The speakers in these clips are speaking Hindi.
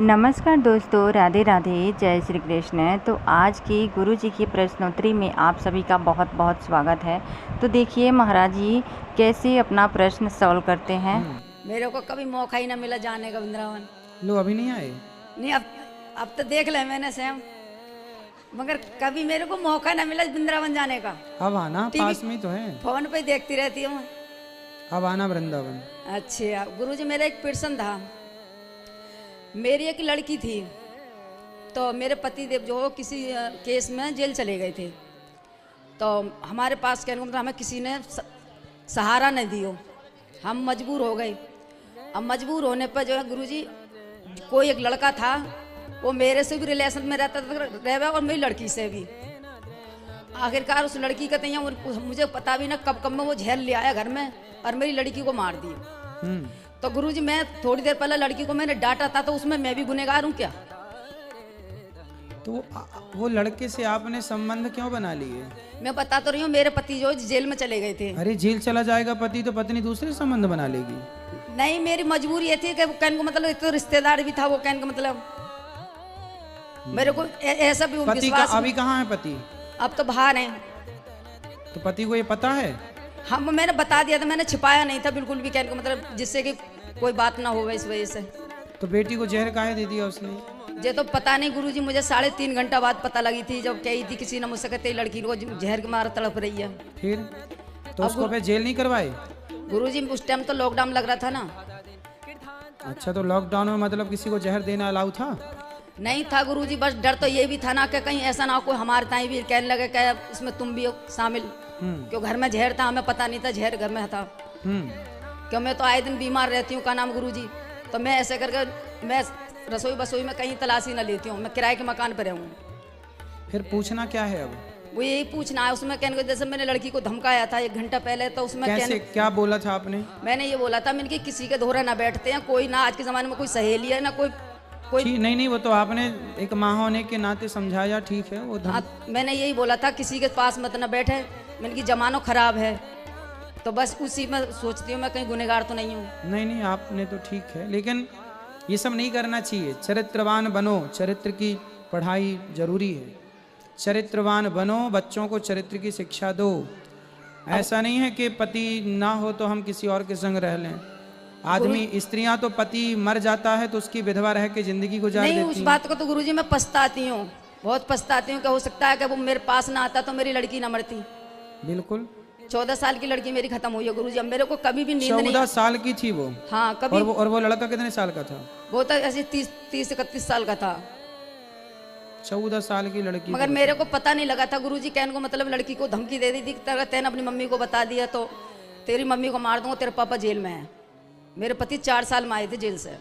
नमस्कार दोस्तों, राधे राधे, जय श्री कृष्ण। तो आज की गुरु जी की प्रश्नोत्तरी में आप सभी का बहुत बहुत स्वागत है। तो देखिए महाराज जी कैसे अपना प्रश्न सॉल्व करते हैं। मेरे को कभी मौका ही ना मिला जाने का वृंदावन। लो अभी नहीं आए? नहीं, अब तो देख ले मैंने स्वयं, मगर कभी मेरे को मौका ना मिला वृंदावन जाने का। अब आना, पास में ही तो है। फोन पे देखती रहती हूँ। अब आना वृंदावन। अच्छा गुरुजी, मेरा एक प्रश्न था। मेरी एक लड़की थी, तो मेरे पति देव जो किसी केस में जेल चले गए थे, तो हमारे पास कहने को मतलब हमें किसी ने सहारा नहीं दियो, हम मजबूर हो गए। अब मजबूर होने पर जो है गुरुजी, कोई एक लड़का था, वो मेरे से भी रिलेशन में रहता था, रह और मेरी लड़की से भी। आखिरकार उस लड़की का तैयार मुझे पता भी ना कब कब में वो जहर ले आया घर में और मेरी लड़की को मार दी। तो गुरुजी, मैं थोड़ी देर पहले लड़की को मैंने डांटा था, तो उसमें मैं भी गुनहगार हूँ क्या? तो वो लड़के से आपने संबंध क्यों बना लिए? मैं बता तो रही हूँ, मेरे पति जो जेल में चले गए थे। अरे जेल चला जाएगा पति तो पत्नी दूसरे संबंध बना लेगी? नहीं, मेरी मजबूरी ये थी कि वो कहने को मतलब एक तो रिश्तेदार भी था, वो कहने का मतलब मेरे को ऐसा भी पति का अभी कहाँ है पति? अब तो बाहर है। तो पति को ये पता है? हम मैंने बता दिया था, मैंने छिपाया नहीं था बिल्कुल भी, कहने का मतलब जिससे कि कोई बात ना हो इस वजह से। तो बेटी को जहर काहे दे दिया उसने? ये तो पता नहीं गुरुजी, मुझे 3.5 घंटा बाद पता लगी थी, जब कही थी किसी ने मुझसे कहते लड़की को जहर के मारा तड़प रही है। फिर तो उसको फिर जेल नहीं करवाए? गुरुजी उस टाइम तो लॉकडाउन लग रहा था ना। अच्छा, तो लॉकडाउन में मतलब किसी को जहर देना अलाउ था? नहीं था गुरुजी, बस डर तो ये भी था ना कि कहीं ऐसा ना हो कोई हमारे ताई भी कहने लगे कि इसमें तुम भी शामिल, क्यों घर में जहर था, हमें पता नहीं था जहर घर में था। क्यों मैं तो आए दिन बीमार रहती हूँ, का नाम गुरुजी, तो मैं ऐसे करके मैं रसोई बसोई में कहीं तलाशी ना लेती हूँ, मैं किराए के मकान पर रहूँ। फिर पूछना क्या है अब? वो यही पूछना है। उसमें कहने को जैसे मैंने लड़की को धमकाया था 1 घंटा पहले, तो उसमें कैसे क्या बोला था आपने? मैंने ये बोला था, मैंने कि किसी के दोहरे ना बैठते हैं, कोई ना आज के ज़माने में कोई सहेली है ना कोई नहीं, वो तो आपने एक माँ होने के नाते समझाया, ठीक है वो मैंने यही बोला था किसी के पास मत ना बैठे, मैंने कि जमानो खराब है, तो बस उसी में सोचती हूँ मैं कहीं गुनहगार तो नहीं हूँ। नहीं, आपने तो ठीक है, लेकिन ये सब नहीं करना चाहिए। चरित्रवान बनो, चरित्र की पढ़ाई जरूरी है। चरित्रवान बनो, बच्चों को चरित्र की शिक्षा दो। ऐसा नहीं है कि पति ना हो तो हम किसी और के संग रह लें। आदमी, स्त्रियां तो पति मर जाता है तो उसकी विधवा रह के जिंदगी गुजार देती हैं। उस बात को तो गुरुजी मैं पछताती हूँ, बहुत पछताती हूँ कि हो सकता है कि वो मेरे पास ना आता तो मेरी लड़की ना मरती। बिल्कुल 14 साल की लड़की मेरी खत्म हुई है गुरुजी। अब मेरे को कभी भी नींद नहीं। 14 साल की थी वो? हाँ कभी। और वो लड़का कितने साल का था? वो तो ऐसे 30-31 साल का था। 14 साल की लड़की। मगर मेरे को पता नहीं लगा था गुरुजी, कहने को मतलब लड़की को धमकी दे दी थी, तेने अपनी मम्मी को बता दिया तो तेरी मम्मी को मार दूंगा, तेरे पापा जेल में है। मेरे पति 4 साल में आए थे जेल से।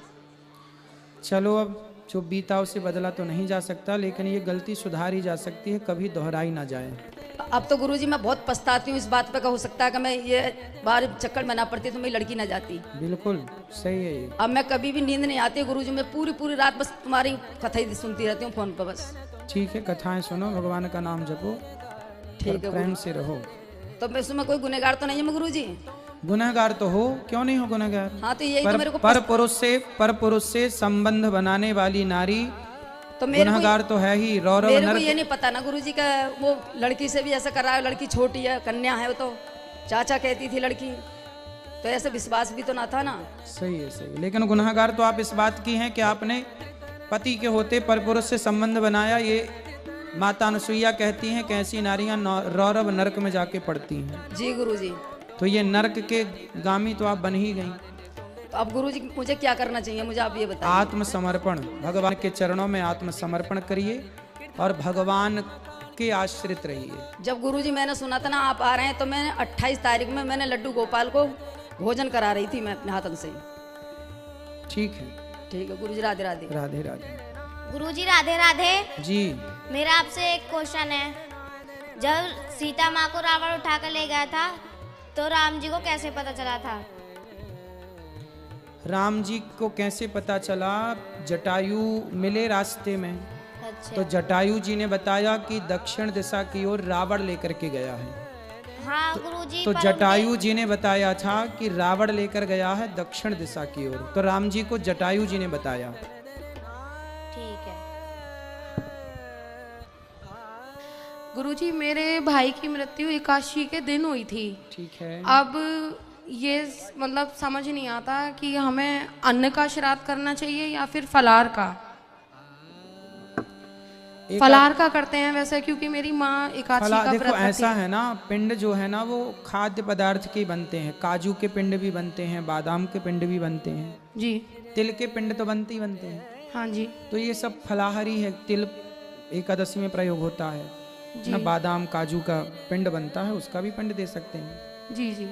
चलो, अब जो बीता उसे बदला तो नहीं जा सकता, लेकिन ये गलती सुधारी जा सकती है, कभी दोहराई ना जाए। अब तो गुरुजी मैं बहुत पछताती हूँ इस बात पे, हो सकता है कि मैं ये बार चक्कर में ना पड़ती तो मेरी लड़की ना जाती। बिल्कुल सही है ये। अब मैं कभी भी नींद नहीं आती गुरुजी, मैं पूरी रात बस तुम्हारी कथा ही सुनती रहती हूँ फोन पर बस। ठीक है, कथाएं सुनो, भगवान का नाम जपो, ठीक है, प्रेम से रहो। तो मैं उसमें कोई गुनहगार तो नहीं है गुरुजी? गुनहगार तो हो, क्यों नहीं हो गुनहगार? हाँ तो यही तो मेरे को पर पुरुष से संबंध बनाने वाली नारी तो गुनहगार तो है ही। रौरव मेरे को ये नहीं पता ना गुरुजी का वो लड़की से भी ऐसा कर रहा है, लड़की छोटी है, कन्या है, वो तो चाचा कहती थी लड़की, तो ऐसे विश्वास भी तो ना था ना। सही है, लेकिन गुनहगार तो आप इस बात की हैं कि आपने पति के होते परपुरुष से संबंध बनाया। ये माता अनसुईया कहती हैं कि ऐसी नारियां रौरव नरक में जाके पड़ती हैं। जी गुरुजी। तो ये नरक के गामी तो आप बन ही गई। तो अब गुरुजी मुझे क्या करना चाहिए, मुझे आप ये बताइए। आत्मसमर्पण, भगवान के चरणों में आत्मसमर्पण करिए और भगवान के आश्रित रहिए। जब गुरुजी मैंने सुना था ना आप आ रहे हैं, तो मैंने 28 तारीख में मैंने लड्डू गोपाल को भोजन करा रही थी मैं अपने हाथन से। ठीक है गुरुजी, राधे राधे। राधे राधे। गुरुजी राधे राधे जी। मेरा आपसे एक क्वेश्चन है। जब सीता माँ को रावण उठा कर ले गया था तो राम जी को कैसे पता चला था? राम जी को कैसे पता चला? जटायु मिले रास्ते में। अच्छा। तो जटायु जी ने बताया कि दक्षिण दिशा की ओर रावण लेकर के गया है। हाँ गुरुजी। तो जटायु जी ने बताया था कि रावण लेकर गया है दक्षिण दिशा की ओर, तो राम जी को जटायु जी ने बताया। ठीक है। गुरुजी, मेरे भाई की मृत्यु एकादशी के दिन हुई थी। ठीक है। अब ये मतलब समझ नहीं आता कि हमें अन्न का श्राद्ध करना चाहिए या फिर फलाहार का। फलाहार का करते हैं वैसे, क्योंकि मेरी माँ एकादशी का देखो व्रत रखती ऐसा है। है ना, पिंड जो है ना वो खाद्य पदार्थ के बनते हैं। काजू के पिंड भी बनते हैं, बादाम के पिंड भी बनते हैं, जी तिल के पिंड तो बनते ही बनते हैं। हाँ जी तो ये सब फलाहारी है। तिल एकादशी में प्रयोग होता है जी ना, बादाम काजू का पिंड बनता है, उसका भी पिंड दे सकते हैं। जी जी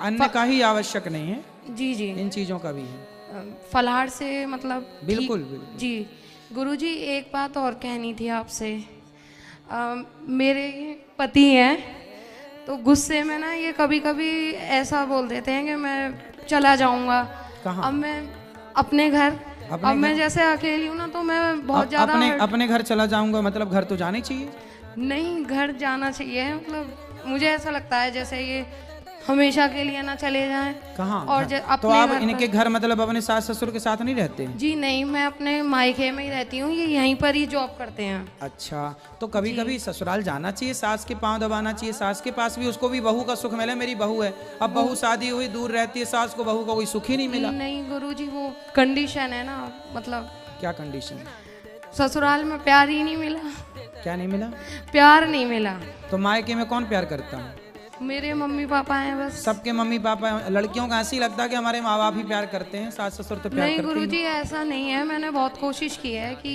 अन्न का ही आवश्यक नहीं है, जी जी इन चीजों का भी है। फलाहार से मतलब बिल्कुल ठीक- बिल्कुल। जी गुरुजी, एक बात और कहनी थी आपसे। मेरे पति हैं, तो गुस्से में ना ये कभी कभी ऐसा बोल देते हैं कि मैं चला जाऊंगा। कहाँ? अब मैं अपने घर, अब मैं जैसे अकेली हूँ ना, तो मैं बहुत ज्यादा अपने घर चला जाऊंगा, मतलब घर तो जाना ही चाहिए। नहीं, घर जाना चाहिए। मतलब मुझे ऐसा लगता है जैसे ये हमेशा के लिए ना चले जाएं। कहाँ? और तो अपने आप घर इनके घर मतलब अपने सास ससुर के साथ नहीं रहते हैं? जी नहीं, मैं अपने मायके में ही रहती हूँ। ये यहीं पर ही जॉब करते हैं। अच्छा, तो कभी कभी ससुराल जाना चाहिए, सास के पांव दबाना चाहिए। सास के पास भी उसको भी बहू का सुख मिले। मेरी बहू है, अब बहू शादी हुई, दूर रहती है, सास को बहू का कोई सुख ही नहीं मिला। नहीं गुरुजी, वो कंडीशन है ना, मतलब क्या कंडीशन? ससुराल में प्यार ही नहीं मिला। क्या नहीं मिला? प्यार नहीं मिला। तो मायके में कौन प्यार करता है? मेरे मम्मी पापा हैं बस। सबके मम्मी पापा हैं। लड़कियों का ऐसे ही लगता है कि हमारे माँ बाप ही प्यार करते हैं, सास ससुर तो प्यार नहीं करते ही गुरुजी, ऐसा नहीं है। मैंने बहुत कोशिश की है कि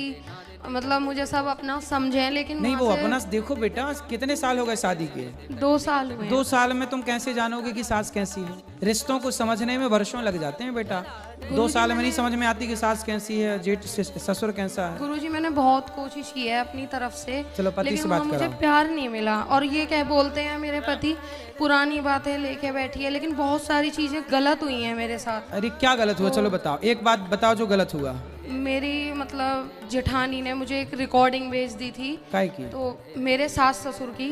मतलब मुझे सब अपना समझें, लेकिन नहीं। वो वहाँ से अपना देखो बेटा, कितने साल हो गए शादी के? 2 साल हुए। 2 साल में तुम कैसे जानोगे कि सास कैसी है? रिश्तों को समझने में वर्षों लग जाते हैं बेटा। 2 साल में नहीं समझ में आती कि सास कैसी है, जेठ ससुर कैसा है। गुरुजी, मैंने बहुत कोशिश की है अपनी तरफ से, चलो पति लेकिन से बात वहाँ मुझे कराओ। प्यार नहीं मिला। और ये क्या बोलते हैं मेरे पति, पुरानी बातें लेके बैठी है, लेकिन बहुत सारी चीजें गलत हुई हैं मेरे साथ। अरे क्या गलत हुआ? चलो बताओ, एक बात बताओ जो गलत हुआ। मेरी मतलब जेठानी ने मुझे एक रिकॉर्डिंग भेज दी थी, काय की? तो मेरे सास ससुर की।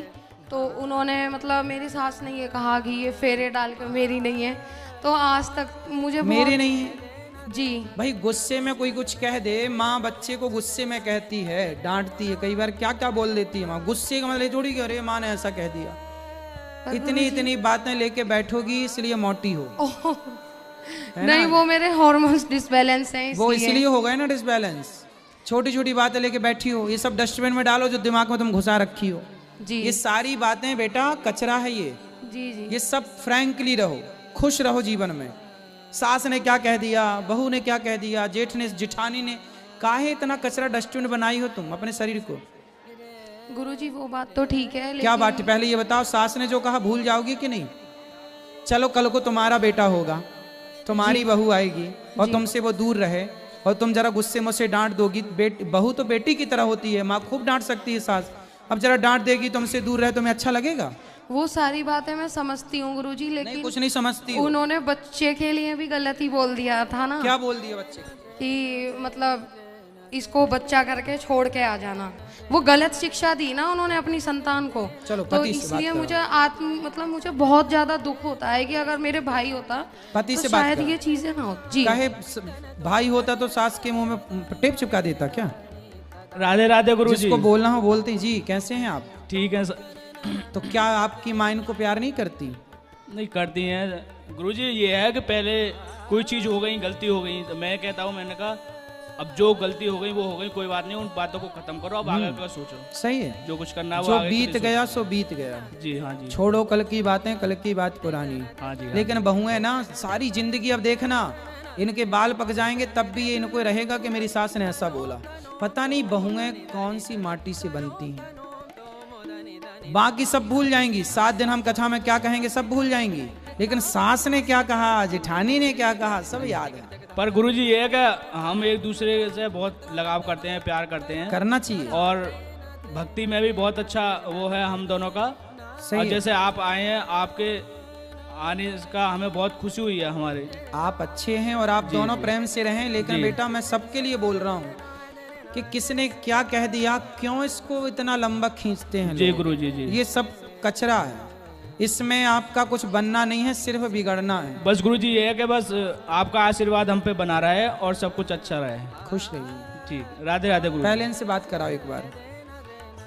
तो उन्होंने मतलब मेरी सास ने ये कहा कि ये फेरे डाल के मेरी नहीं है। तो आज तक मुझे मेरे नहीं है जी भाई। गुस्से में कोई कुछ कह दे, माँ बच्चे को गुस्से में कहती है, डांटती है, कई बार क्या क्या बोल देती है माँ। गुस्से का मतलब थोड़ी कि अरे माँ ने ऐसा कह दिया। इतनी बातें लेके बैठोगी इसलिए मोटी हो। नहीं, वो मेरे हार्मोन्स डिसबैलेंस हैं वो इसलिए। इसलिए हो गए ना डिसबैलेंस। छोटी छोटी बातें लेके बैठी हो। ये सब डस्टबिन में डालो जो दिमाग में तुम घुसा रखी हो। जी ये सारी बातें बेटा कचरा है ये। जी जी ये सब फ्रैंकली रहो, खुश रहो जीवन में। सास ने क्या कह दिया, बहू ने क्या कह दिया, जेठ ने, जेठानी ने, काहे इतना कचरा डस्टबिन बनाई हो तुम अपने शरीर को? गुरुजी, वो बात तो ठीक है, क्या लेकिन बात? पहले ये बताओ, सास ने जो कहा भूल जाओगी कि नहीं? चलो कल को तुम्हारा बेटा होगा, तुम्हारी बहू आएगी और तुमसे वो दूर रहे और तुम जरा गुस्से में से डांट दोगी। बहू तो बेटी की तरह होती है, माँ खूब डांट सकती है सास। अब जरा डांट देगी, तुमसे दूर रहे, तुम्हें अच्छा लगेगा? वो सारी बातें मैं समझती हूँ गुरुजी, नहीं, लेकिन कुछ नहीं समझती हो। उन्होंने बच्चे के लिए भी गलत ही बोल दिया था ना। क्या बोल दिया बच्चे? कि मतलब इसको बच्चा करके छोड़ के आ जाना। वो गलत शिक्षा दी ना उन्होंने अपनी संतान को। चलो, तो पति से बात इसलिए करो। मुझे मतलब मुझे बहुत ज्यादा दुख होता है कि अगर मेरे भाई होता पति तो से बात शायद करो। ये चीजें ना हो। जी काहे भाई होता तो सास के मुंह में टेप चिपका देता क्या? राधे राधे गुरु जी। जिसको बोलना हो बोलते। जी कैसे हैं आप? ठीक है तो क्या आपकी माँ इनको प्यार नहीं करती? नहीं करती हैं गुरुजी। ये है कि पहले कोई चीज़ हो गई, गलती हो गई, तो मैं कहता हूँ, मैंने कहा अब जो गलती हो गई वो हो गई, कोई बात नहीं, उन बातों को खत्म करो, अब आगे का सोचो। सही है, जो कुछ करना है वो जो आगे के लिए बीत सोचो। गया सो बीत गया। जी हाँ जी। छोड़ो कल की बातें, कल की बात पुरानी। हाँ जी हाँ लेकिन बहुएं ना सारी जिंदगी, अब देखना इनके बाल पक जाएंगे तब भी ये इनको रहेगा कि मेरी सास ने ऐसा बोला। पता नहीं बहुएं कौन सी माटी से बनती हैं। बाकी सब भूल जाएंगी। 7 दिन हम कथा में क्या कहेंगे सब भूल जाएंगी, लेकिन सास ने क्या कहा, जेठानी ने क्या कहा, सब याद है। पर गुरुजी ये है कि हम एक दूसरे से बहुत लगाव करते हैं, प्यार करते हैं, करना चाहिए। और भक्ति में भी बहुत अच्छा वो है हम दोनों का। सही और है। जैसे आप आए हैं, आपके आने का हमें बहुत खुशी हुई है हमारे। आप अच्छे हैं और आप दोनों प्रेम से रहें। लेकिन जी। बेटा मैं सबके लिए बोल रहा हूँ कि किसने क्या कह दिया, क्यों इसको इतना लंबा खींचते हैं जी लोग? गुरुजी जी। ये सब कचरा है। इसमें आपका कुछ बनना नहीं है, सिर्फ बिगड़ना है। बस गुरुजी ये है कि बस आपका आशीर्वाद हम पे बना रहे और सब कुछ अच्छा रहे। खुश रहिए। ठीक, राधे राधे गुरु। पहले इनसे बात कराओ एक बार।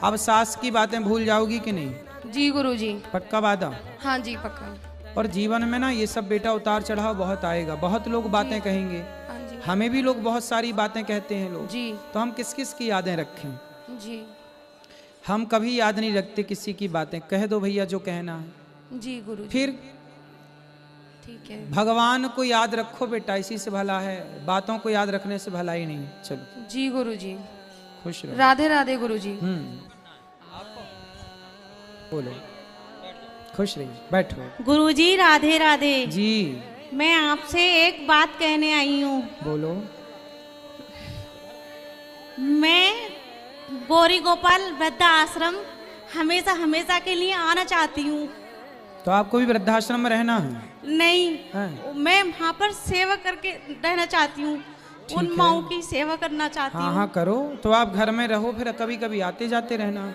अब सास की बातें भूल जाओगी कि नहीं? जी गुरुजी। पक्का वादा? हाँ जी पक्का। और जीवन में ना ये सब बेटा उतार चढ़ाव बहुत आएगा, बहुत लोग बातें कहेंगे, हाँ जी। हमें भी लोग बहुत सारी बातें कहते हैं लोग, जी तो हम किस किस की यादें रखें? जी हम कभी याद नहीं रखते किसी की बातें। कह दो भैया जो कहना है। जी गुरुजी। फिर ठीक है। भगवान को याद रखो बेटा, इसी से भला है, बातों को याद रखने से भला ही नहीं। चलो जी गुरुजी। खुश रहो। राधे राधे गुरुजी। बोलो। खुश रहिए, बैठो। गुरुजी राधे राधे। जी मैं आपसे एक बात कहने आई हूँ। बोलो। मैं गौरी गोपाल वृद्धा आश्रम हमेशा हमेशा के लिए आना चाहती हूँ। तो आपको भी वृद्धाश्रम में रहना है? नहीं, हैं? मैं वहाँ पर सेवा करके रहना चाहती हूँ, उन है। माओं की सेवा करना चाहती हाँ हूँ। हाँ करो। तो आप घर में रहो, फिर कभी कभी आते जाते रहना।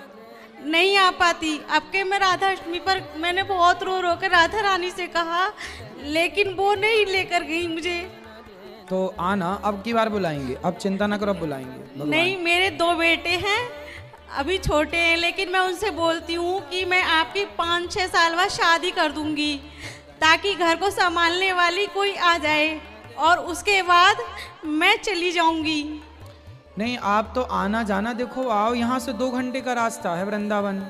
नहीं आ पाती। अब के मैं राधा अष्टमी पर मैंने बहुत रो रो कर राधा रानी से कहा, लेकिन वो नहीं लेकर गई मुझे। तो आना, अब की बार बुलाएंगे, अब चिंता ना करो, अब बुलाएंगे भगवान। नहीं, मेरे 2 बेटे हैं, अभी छोटे हैं, लेकिन मैं उनसे बोलती हूँ कि मैं आपकी 5-6 साल बाद शादी कर दूंगी, ताकि घर को संभालने वाली कोई आ जाए, और उसके बाद मैं चली जाऊंगी। नहीं, आप तो आना जाना देखो, आओ, यहाँ से 2 घंटे का रास्ता है वृंदावन,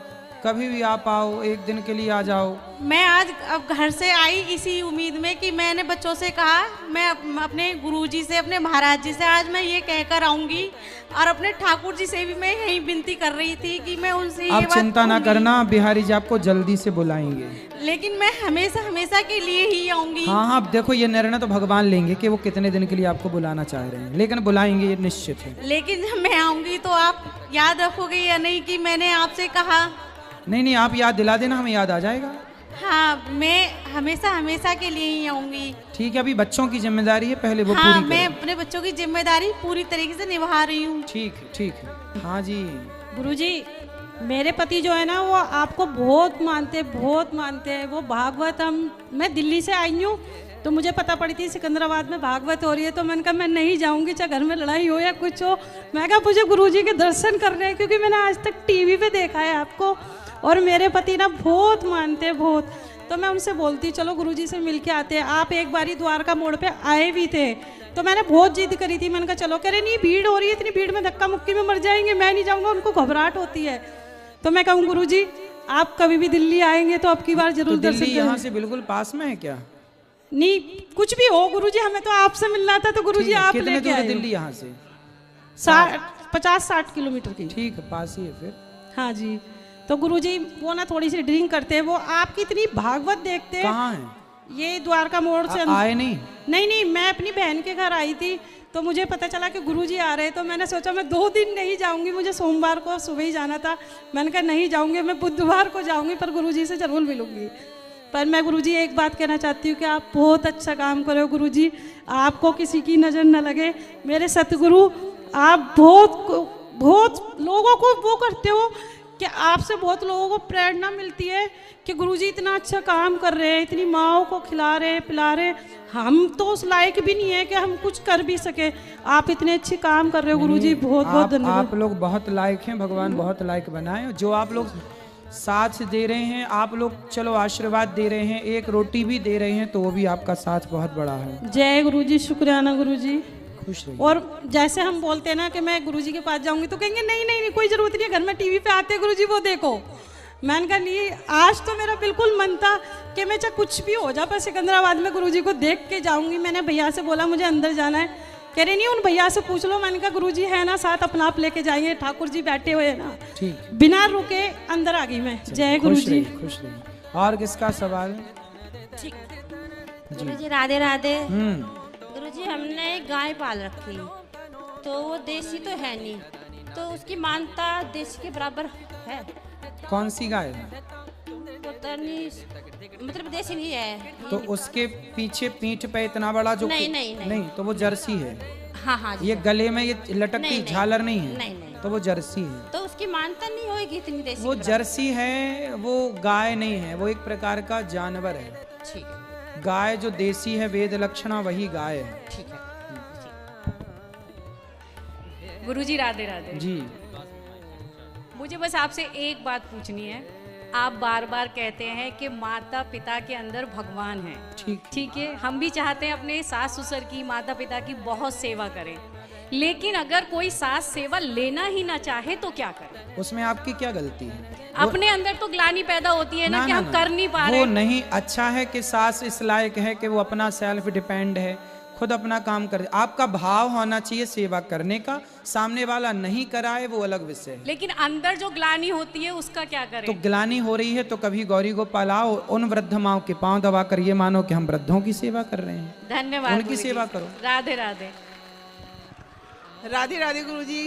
कभी भी आप आओ, एक दिन के लिए आ जाओ। मैं आज अब घर से आई इसी उम्मीद में कि मैंने बच्चों से कहा मैं अपने गुरुजी से, अपने महाराज जी से आज मैं ये कहकर आऊंगी, और अपने ठाकुर जी से भी मैं यही विनती कर रही थी कि मैं उनसे ये आप बात चिंता ना कहूंगी। करना, बिहारी जी आपको जल्दी से बुलाएंगे। लेकिन मैं हमेशा हमेशा के लिए ही आऊंगी। हाँ हाँ, अब देखो ये निर्णय तो भगवान लेंगे कि वो कितने दिन के लिए आपको बुलाना चाह रहे हैं, लेकिन बुलाएंगे, ये निश्चित है। लेकिन जब मैं आऊंगी तो आप याद रखोगे या नहीं कि मैंने आपसे कहा? नहीं नहीं, आप याद दिला देना, हमें याद आ जाएगा। हाँ, मैं हमेशा हमेशा के लिए ही आऊंगी। ठीक है, अभी बच्चों की जिम्मेदारी है, पहले वो हाँ, पूरी मैं करो। अपने बच्चों की जिम्मेदारी पूरी तरीके से निभा रही हूँ। ठीक है, ठीक है। हाँ जी। गुरुजी, मेरे पति जो है ना वो आपको बहुत मानते हैं। वो भागवत, मैं दिल्ली से आई हूँ तो मुझे पता पड़ी थी सिकंदराबाद में भागवत हो रही है, तो मैंने कहा मैं नहीं जाऊंगी, चाहे घर में लड़ाई हो या कुछ हो। मैं कहा मुझे गुरुजी के दर्शन करने हैं, क्योंकि मैंने आज तक टीवी पे देखा है आपको, और मेरे पति ना बहुत मानते हैं, बहुत। तो मैं उनसे बोलती चलो गुरुजी से मिल के आते हैं। आप एक बारी द्वारका मोड़ पे आए भी थे, तो मैंने बहुत जिद करी थी, मैंने कहा चलो। कह रहे नहीं, भीड़ हो रही है, इतनी भीड़ में धक्का मुक्की में मर जाएंगे, मैं नहीं जाऊँगा, उनको घबराहट होती है। तो मैं कहूँ गुरुजी आप कभी भी दिल्ली आएंगे तो अब की बार जरूर तो दर्शन दिल्ली यहाँ करें। से बिल्कुल पास में है क्या? नहीं, कुछ भी हो गुरुजी, हमें तो आपसे मिलना था, तो गुरुजी ठीक है, आप कितने लेके दूर है आए। दिल्ली यहाँ से? 50-60 किलोमीटर की। ठीक है, पास ही है फिर। हाँ जी। तो गुरुजी वो ना थोड़ी सी ड्रिंक करते हैं, वो आपकी इतनी भागवत देखते हैं। कहाँ है? ये द्वारका मोड़ से आए नहीं? नहीं, मैं अपनी बहन के घर आई थी, तो मुझे पता चला कि गुरुजी आ रहे हैं, तो मैंने सोचा मैं 2 दिन नहीं जाऊंगी, मुझे सोमवार को सुबह ही जाना था। मैंने कहा नहीं जाऊंगी, मैं बुधवार को जाऊंगी, पर गुरुजी से जरूर मिलूंगी। पर मैं गुरुजी एक बात कहना चाहती हूँ कि आप बहुत अच्छा काम कर रहे हो गुरुजी, आपको किसी की नज़र न लगे। मेरे सतगुरु, आप बहुत लोगों को वो करते हो कि आपसे बहुत लोगों को प्रेरणा मिलती है कि गुरुजी इतना अच्छा काम कर रहे हैं, इतनी माँओं को खिला रहे पिला रहे। हम तो उस लायक भी नहीं है कि हम कुछ कर भी सके, आप इतने अच्छे काम कर रहे हो गुरुजी, बहुत बहुत धन्यवाद। आप लोग बहुत लायक हैं, भगवान बहुत लायक बनाए। जो आप लोग साथ दे रहे हैं, आप लोग चलो आशीर्वाद दे रहे हैं, एक रोटी भी दे रहे हैं, तो वो भी आपका साथ बहुत बड़ा है। जय गुरुजी, शुक्राना गुरुजी। खुश रहिए। और जैसे हम बोलते हैं ना कि मैं गुरुजी के पास जाऊंगी, तो कहेंगे नहीं कोई जरूरत नहीं है, घर में टीवी पे आते हैं गुरुजी, वो देखो। मैंने कहा नहीं, आज तो मेरा बिल्कुल मन था कि मैं चाहे कुछ भी हो जाए पर सिकंदराबाद में गुरुजी को देख के जाऊंगी। मैंने भैया से बोला मुझे अंदर जाना है, कह रहे नहीं उन भैया से पूछ लो। मैंने कहा गुरुजी है ना साथ, अपना आप लेके जाएंगे, ठाकुर जी बैठे हुए हैं ना। ठीक, बिना रुके अंदर आ गई मैं। जय गुरुजी। खुश रहिए। और किसका सवाल? गुरुजी राधे राधे। हम्म। गुरुजी हमने एक गाय पाल रखी, तो वो देसी तो है नहीं, तो उसकी मानता देसी के बराबर है। कौन सी गाय? पता नहीं, मतलब देसी नहीं है। तो उसके पीछे पीठ पे इतना बड़ा जो नहीं, नहीं, नहीं। नहीं, तो वो जर्सी है। हाँ हाँ जी। ये गले में ये लटकती नहीं, नहीं। झालर नहीं है? नहीं नहीं तो वो जर्सी है। तो उसकी मानता नहीं होगी इतनी देसी वो के जर्सी है, वो गाय नहीं है, वो एक प्रकार का जानवर है। बराबर? ठीक है, गाय जो देसी है वेद लक्षणा वही गाय है। ठीक है। गुरुजी राधे राधे। जी मुझे बस आपसे एक बात पूछनी है। आप बार बार कहते हैं कि माता पिता के अंदर भगवान है। ठीक है, हम भी चाहते हैं अपने सास ससुर की, माता पिता की बहुत सेवा करें, लेकिन अगर कोई सास सेवा लेना ही ना चाहे तो क्या करें? उसमें आपकी क्या गलती है? अपने अंदर तो ग्लानि पैदा होती है ना कि हम कर नहीं पा रहे। वो नहीं अच्छा है कि सास इस लायक है कि वो अपना सेल्फ डिपेंड है, खुद अपना काम करे। आपका भाव होना चाहिए सेवा करने का, सामने वाला नहीं कराए वो अलग विषय है। लेकिन अंदर जो ग्लानि होती है उसका क्या करें? तो ग्लानि हो रही है तो कभी गौरी गोपाल आओ, उन वृद्ध माओ के पांव दबा कर ये मानो कि हम वृद्धों की सेवा कर रहे हैं। धन्यवाद, उनकी गुरुजी। सेवा करो। राधे राधे। राधे राधे गुरुजी।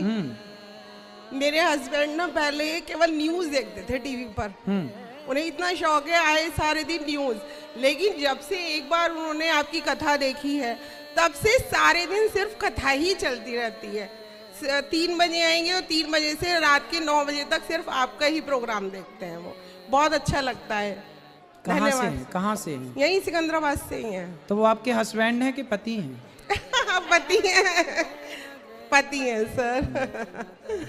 मेरे हस्बैंड ना पहले केवल न्यूज देखते थे टीवी पर, उन्हें इतना शौक है आए सारे दिन न्यूज, लेकिन जब से एक बार उन्होंने आपकी कथा देखी है तब से सारे दिन सिर्फ कथा ही चलती रहती है। 3 बजे आएंगे और 3 बजे से रात के 9 बजे तक सिर्फ आपका ही प्रोग्राम देखते हैं। वो बहुत अच्छा लगता है। कहाँ से हैं? कहाँ से हैं? यही सिकंदराबाद से ही हैं। तो वो आपके हस्बैंड हैं कि पति हैं? पति हैं, पति हैं सर।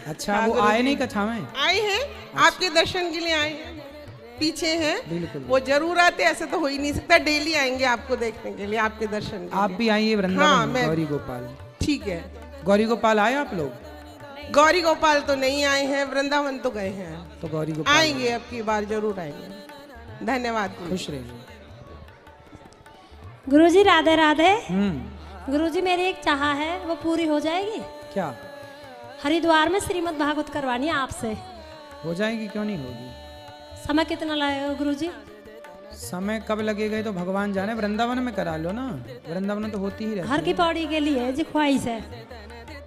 अच्छा, वो आए नहीं कथा में? आए हैं, आपके दर्शन के लिए आए हैं, पीछे हैं। बिल्कुल। वो जरूर आते, ऐसे तो हो ही नहीं सकता। डेली आएंगे आपको देखने के लिए, आपके दर्शन के आप लिए। भी आइए वृंदावन। हाँ, मैं गौरी गोपाल। ठीक है। गौरी गोपाल आए आप लोग? गौरी गोपाल तो नहीं आए हैं, वृंदावन तो गए हैं। तो गौरी गोपाल आएंगे, अब की बार जरूर आएंगे। धन्यवाद। खुश रहिए। गुरुजी राधे राधे। गुरुजी मेरी एक चाह है, वो पूरी हो जाएगी क्या? हरिद्वार में श्रीमद् भागवत करवानी है आपसे। हो जाएगी, क्यों नहीं होगी? समय कितना लगेगा गुरुजी? समय कब लगेगा ये तो भगवान जाने। वृंदावन में करा लो ना, वृंदावन में तो होती ही रहती हर की पौड़ी के लिए जी ख्वाहिश है।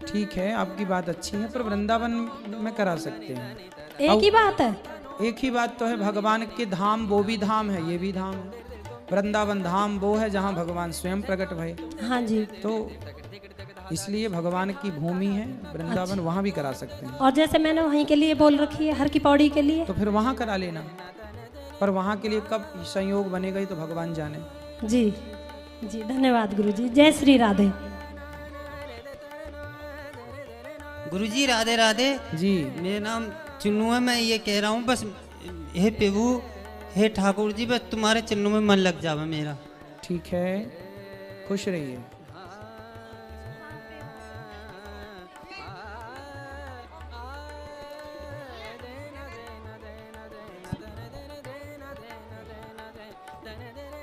ठीक है, आपकी बात अच्छी है, पर वृंदावन में करा सकते हैं। एक ही बात है। एक ही बात तो है, भगवान के धाम वो भी धाम है, ये भी धाम है। वृंदावन धाम वो है जहाँ भगवान स्वयं प्रकट भये। हाँ जी। तो इसलिए भगवान की भूमि है वृंदावन। अच्छा। वहाँ भी करा सकते हैं। और जैसे मैंने वहीं के लिए बोल रखी है, हर की पौड़ी के लिए, तो फिर वहाँ करा लेना। पर वहाँ के लिए कब संयोग बनेगा ये तो भगवान जाने। जी जी, धन्यवाद गुरुजी। जय श्री राधे। गुरुजी राधे राधे जी। मेरा नाम चुन्नू है। मैं ये कह रहा हूँ बस, हे प्रभु, हे ठाकुर जी, बस तुम्हारे चरणों में मन लग जावे मेरा। ठीक है, खुश रहिए।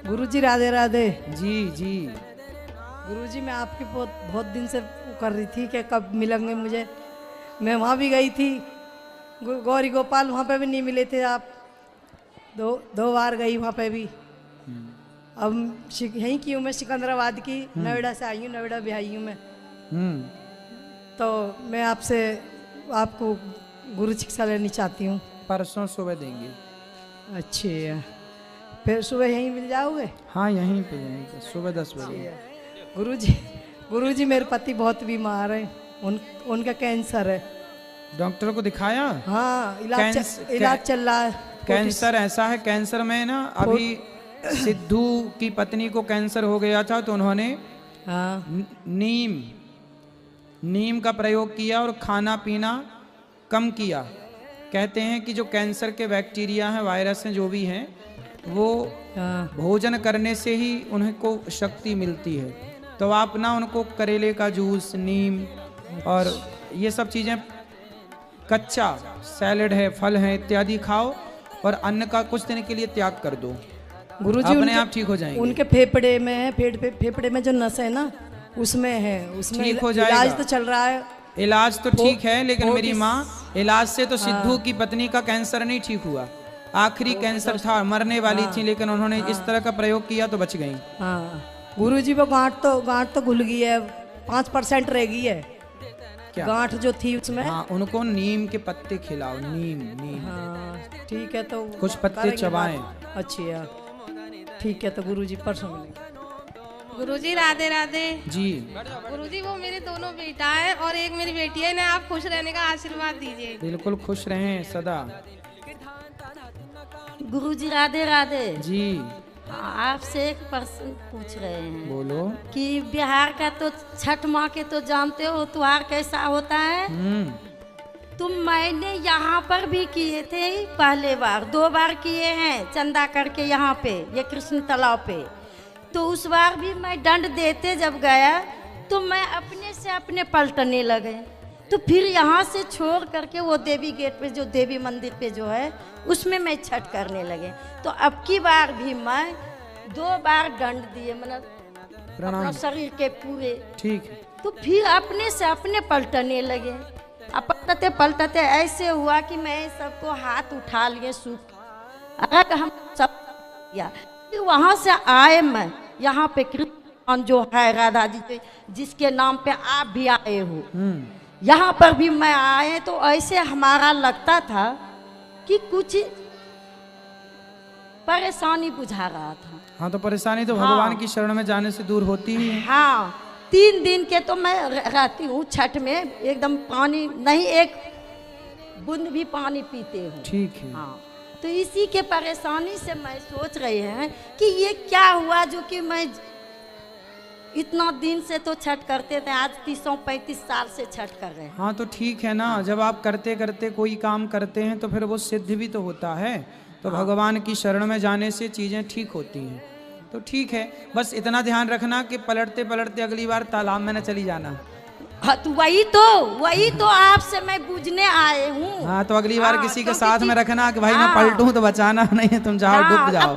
गुरुजी राधे राधे। जी जी। गुरुजी मैं आपकी बहुत दिन से कर रही थी कि कब मिलेंगे मुझे। मैं वहाँ भी गई थी, गौरी गोपाल, वहाँ पे भी नहीं मिले थे आप। दो बार गई वहाँ पे भी। अब यहीं की हूँ मैं, सिकंदराबाद की, नोएडा से आई हूँ, नोएडा भी आई हूँ मैं। तो मैं आपसे आपको गुरु शिक्षा लेनी चाहती हूँ। परसों सुबह देंगे। अच्छा, फिर सुबह यहीं मिल जाओगे? हाँ, यहीं पे जाएंगे सुबह 10 बजे। गुरुजी मेरे पति बहुत बीमार हैं, उनका कैंसर है। डॉक्टर को दिखाया? हाँ, इलाज चल रहा है। कैंसर ऐसा है, कैंसर में ना अभी सिद्धू की पत्नी को कैंसर हो गया था, तो उन्होंने नीम का प्रयोग किया और खाना पीना कम किया। कहते हैं कि जो कैंसर के बैक्टीरिया हैं, वायरस हैं, जो भी हैं, वो भोजन करने से ही उन्हें को शक्ति मिलती है। तो आप ना उनको करेले का जूस, नीम और ये सब चीज़ें, कच्चा सैलेड है, फल है इत्यादि खाओ, और अन्न का कुछ दिन के लिए त्याग कर दो। गुरुजी अपने आप ठीक हो जाएंगे। उनके फेफड़े में है, फेफड़े में जो नस है ना, उसमें है, उसमें ठीक हो जाएगा। इलाज तो चल रहा है। इलाज तो ठीक है, लेकिन मेरी माँ, इलाज से तो सिद्धू की पत्नी का कैंसर नहीं ठीक हुआ। आखिरी कैंसर था, मरने वाली थी, लेकिन उन्होंने इस तरह का प्रयोग किया तो बच गई। हाँ, गुरुजी वो गांठ तो घुल गई है, 5% रह गई है। क्या गांठ जो थी उसमें? हाँ, उनको नीम के पत्ते खिलाओ। नीम। हाँ, ठीक है, तो कुछ पत्ते चबाएं। अच्छा, ठीक है, तो गुरुजी परसों मिलेंगे। गुरुजी राधे राधे जी। गुरुजी वो मेरे दोनों बेटा है और एक मेरी बेटी है, इन्हें आप खुश रहने का आशीर्वाद दीजिए। बिल्कुल खुश रहें सदा। गुरुजी राधे राधे जी। आपसे एक प्रश्न पूछ रहे हैं। बोलो। कि बिहार का तो छठ माँ के तो जानते हो त्योहार कैसा होता है। तुम मैंने यहाँ पर भी किए थे पहले बार, 2 बार किए हैं चंदा करके यहाँ पे, ये कृष्ण तालाब पे। तो उस बार भी मैं दंड देते जब गया तो मैं अपने से अपने पलटने लगे। तो फिर यहाँ से छोड़ करके वो देवी गेट पे जो देवी मंदिर पे जो है उसमें मैं छठ करने लगे। तो अब की बार भी मैं 2 बार दंड दिए, मतलब अपना शरीर के पूरे। ठीक है। तो फिर अपने से अपने पलटने लगे। अब पलटते पलटते ऐसे हुआ कि मैं सबको हाथ उठा लिए सूख अगर हम सब किया। फिर वहाँ से आए मैं यहाँ पे कृष्ण जो है राधा जी जिसके नाम पे आप भी आए हो, यहाँ पर भी मैं आए तो ऐसे हमारा लगता था कि कुछ परेशानी बुझा रहा था। हाँ तो परेशानी तो भगवान की शरण में जाने से दूर होती ही है। हाँ 3 दिन के तो मैं रहती हूँ छठ में, एकदम पानी नहीं एक बूंद भी पानी पीते हूँ। ठीक है। हाँ तो इसी के परेशानी से मैं सोच रही हैं कि ये क्या हुआ जो कि मैं इतना दिन से तो छठ करते थे, आज 30-35 साल से छठ कर रहे हैं। हाँ तो ठीक है ना, जब आप करते करते कोई काम करते हैं तो फिर वो सिद्ध भी तो होता है। तो भगवान की शरण में जाने से चीज़ें ठीक होती हैं। तो ठीक है, बस इतना ध्यान रखना कि पलटते पलटते अगली बार तालाब में न चली जाना। हाँ तो वही तो आपसे मैं पूछने आए हूँ। हाँ तो अगली बार किसी के साथ में रखना कि भाई मैं पलटूं तो बचाना नहीं है, तुम जाओ डूब जाओ।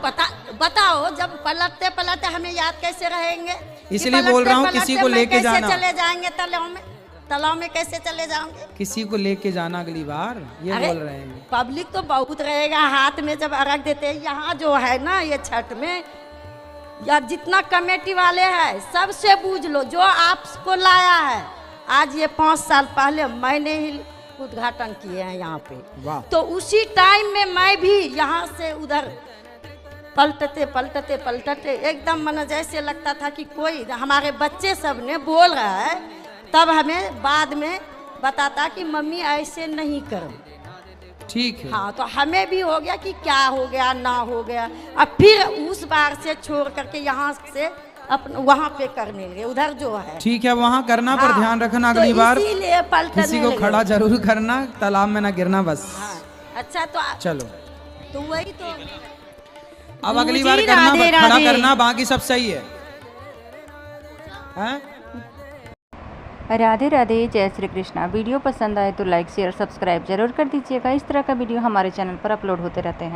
बताओ जब पलटते पलटते हमें याद कैसे रहेंगे। इसलिए बोल रहा हूँ किसी को लेके जाना। चले जाएंगे तालाब में कैसे चले जाओगे। किसी को लेके जाना अगली बार, ये बोल रहे हैं। पब्लिक तो बहुत रहेगा हाथ में जब अर्घ देते हैं। यहाँ जो है ना ये छठ में या जितना कमेटी वाले हैं सबसे पूछ लो जो आपको लाया है। आज ये 5 साल पहले मैंने ही उद्घाटन किए हैं यहाँ पे। तो उसी टाइम में मैं भी यहाँ से उधर पलटते पलटते पलटते एकदम मन जैसे लगता था कि कोई हमारे बच्चे सब ने बोल रहा है, तब हमें बाद में बताता कि मम्मी ऐसे नहीं करो। ठीक है। हाँ तो हमें भी हो गया कि क्या हो गया ना हो गया। अब फिर उस बार से छोड़ करके यहाँ से अपने वहाँ पे करने लगे उधर जो है। ठीक है वहाँ करना पर ध्यान रखना अगली बार किसी को खड़ा जरूर करना, तालाब में ना गिरना बस। अच्छा तो चलो तो वही तो अब अगली बार करना, खड़ा करना, बाकी सब सही है। राधे राधे, जय श्री कृष्णा। वीडियो पसंद आए तो लाइक शेयर सब्सक्राइब जरूर कर दीजिएगा। इस तरह का वीडियो हमारे चैनल पर अपलोड होते रहते हैं।